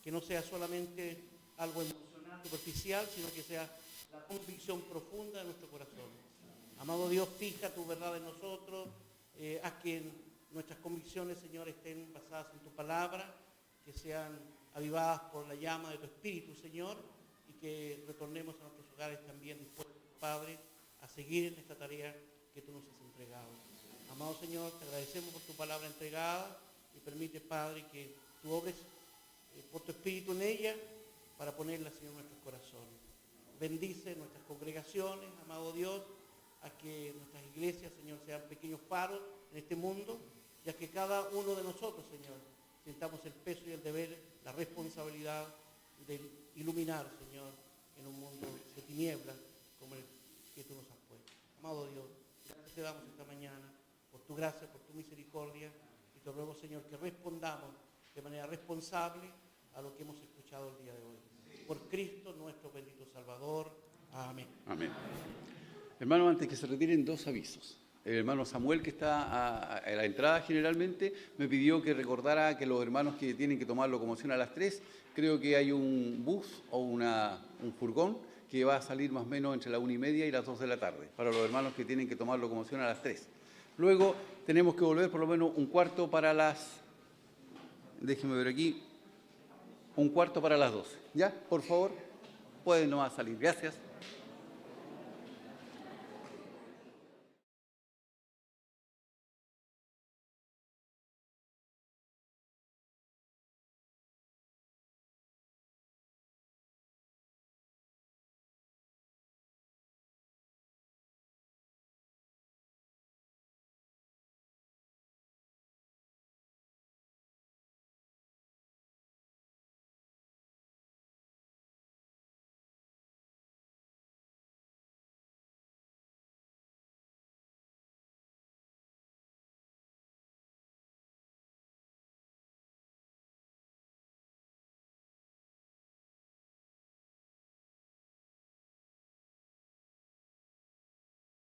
que no sea solamente algo emocional, superficial, sino que sea la convicción profunda de nuestro corazón. Amado Dios, fija tu verdad en nosotros, haz que nuestras convicciones, Señor, estén basadas en tu palabra, que sean avivadas por la llama de tu Espíritu, Señor, y que retornemos a nuestros hogares también dispuestos, Padre, a seguir en esta tarea que tú nos has entregado. Amado Señor, te agradecemos por tu palabra entregada y permite, Padre, que tú obres por tu Espíritu en ella para ponerla, Señor, en nuestros corazones. Bendice nuestras congregaciones, amado Dios, a que nuestras iglesias, Señor, sean pequeños faros en este mundo, y a que cada uno de nosotros, Señor, sintamos el peso y el deber, la responsabilidad de iluminar, Señor, en un mundo de tinieblas como el que tú nos has puesto. Amado Dios, gracias te damos esta mañana por tu gracia, por tu misericordia, y Te ruego, Señor, que respondamos de manera responsable a lo que hemos escuchado el día de hoy. Por Cristo, nuestro bendito Salvador. Amén. Amén. Hermano, antes que se retiren, 2 avisos. El hermano Samuel, que está a la entrada generalmente, me pidió que recordara que los hermanos que tienen que tomar locomoción a las 3, creo que hay un bus o un furgón que va a salir más o menos entre la 1:30 y las 2 de la tarde, para los hermanos que tienen que tomar locomoción a las 3. Luego tenemos que volver por lo menos 1/4 para las... Déjenme ver aquí. 1/4 para las 12. ¿Ya? Por favor, pueden nomás salir. Gracias.